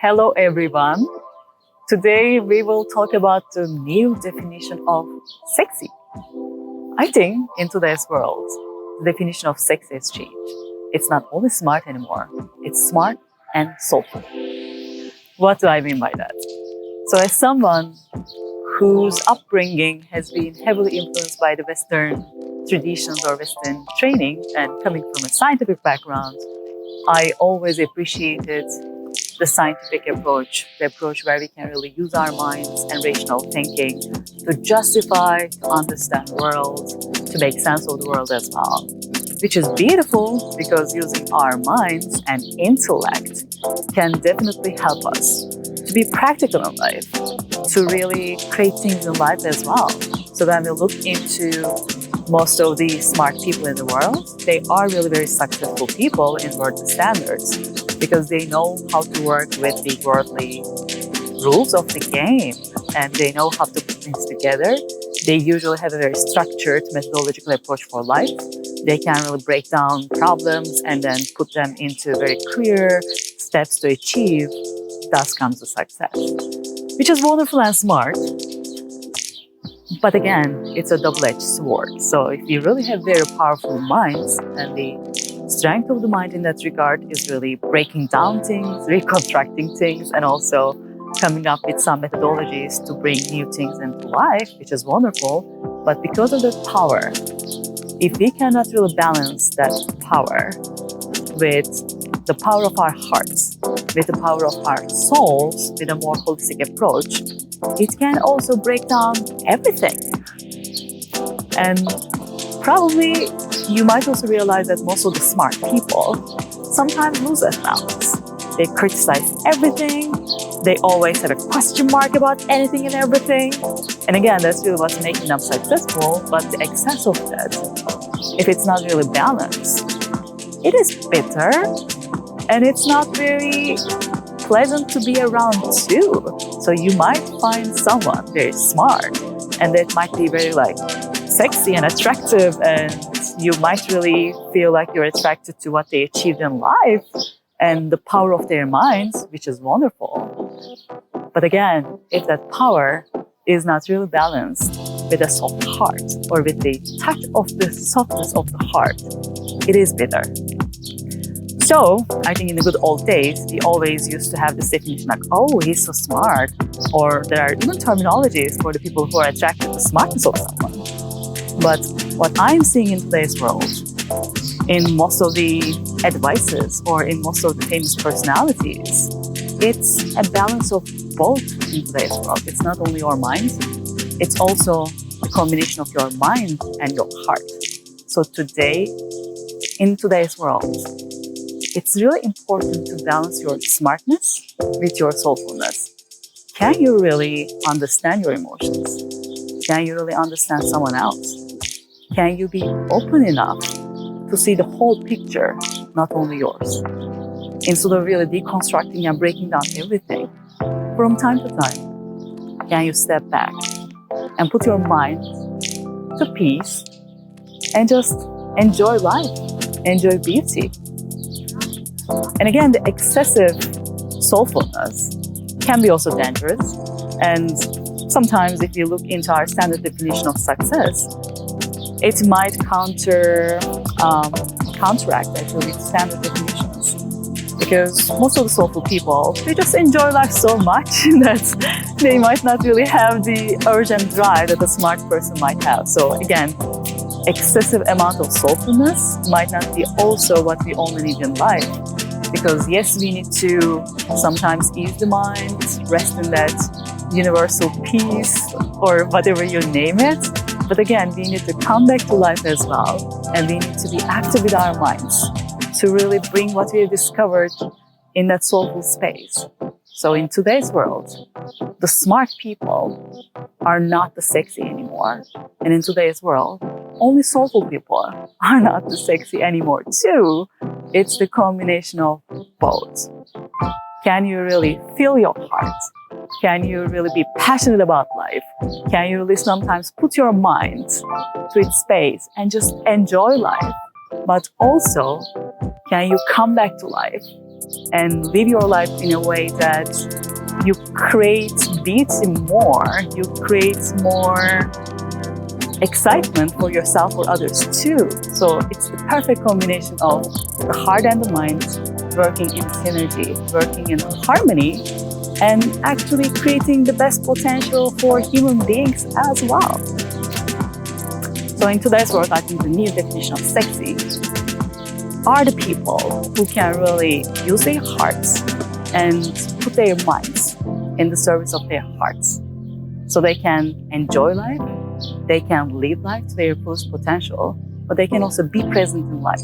Hello, everyone. Today we will talk about the new definition of sexy. I think in today's world, the definition of sexy has changed. It's not only smart anymore, it's smart and soulful. What do I mean by that? So, as someone whose upbringing has been heavily influenced by the Western traditions or Western training and coming from a scientific background, I always appreciated the scientific approach, the approach where we can really use our minds and rational thinking to justify, to understand the world, to make sense of the world as well. Which is beautiful because using our minds and intellect can definitely help us to be practical in life, to really create things in life as well. So when we look into most of the smart people in the world, they are really very successful people in worldly standards because they know how to work with the worldly rules of the game and they know how to put things together. They usually have a very structured methodological approach for life. They can really break down problems and then put them into very clear steps to achieve. Thus comes the success, which is wonderful and smart. But again, it's a double-edged sword. So if you really have very powerful minds, and the strength of the mind in that regard is really breaking down things, reconstructing things, and also coming up with some methodologies to bring new things into life, which is wonderful. But because of that power, if we cannot really balance that power with the power of our hearts, with the power of our souls, with a more holistic approach, it can also break down everything. And probably you might also realize that most of the smart people sometimes lose that balance. They criticize everything. They always have a question mark about anything and everything. And again, that's really what's making them successful. But the excess of that, if it's not really balanced, it is bitter and it's not very pleasant to be around too. So you might find someone very smart and that might be very sexy and attractive, and you might really feel like you're attracted to what they achieved in life and the power of their minds, which is wonderful. But again, if that power is not really balanced with a soft heart or with the touch of the softness of the heart, it is bitter. So I think in the good old days, we always used to have this definition like, oh, he's so smart. Or there are even terminologies for the people who are attracted to the smartness of someone. But what I'm seeing in today's world, in most of the advices or in most of the famous personalities, it's a balance of both in today's world. It's not only your mind, it's also the combination of your mind and your heart. So today, in today's world, it's really important to balance your smartness with your soulfulness. Can you really understand your emotions? Can you really understand someone else? Can you be open enough to see the whole picture, not only yours? Instead of really deconstructing and breaking down everything, from time to time, can you step back and put your mind to peace and just enjoy life, enjoy beauty? And again, the excessive soulfulness can be also dangerous. And sometimes if you look into our standard definition of success, it might counteract actually standard definitions. Because most of the soulful people, they just enjoy life so much that they might not really have the urge and drive that a smart person might have. So again, excessive amount of soulfulness might not be also what we only need in life. Because yes, we need to sometimes ease the mind, rest in that universal peace or whatever you name it. But again, we need to come back to life as well. And we need to be active with our minds to really bring what we have discovered in that soulful space. So in today's world, the smart people are not the sexy anymore. And in today's world, only soulful people are not the sexy anymore too. It's the combination of both. Can you really feel your heart? Can you really be passionate about life? Can you really sometimes put your mind to its space and just enjoy life? But also, can you come back to life and live your life in a way that you create beauty more, you create more excitement for yourself or others too. So it's the perfect combination of the heart and the mind working in synergy, working in harmony, and actually creating the best potential for human beings as well. So in today's world, I think the new definition of sexy are the people who can really use their hearts and put their minds in the service of their hearts. So they can enjoy life, they can live life to their fullest potential, but they can also be present in life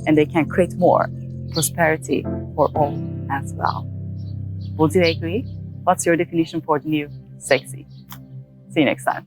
and they can create more prosperity for all as well. Would you agree? What's your definition for the new sexy? See you next time.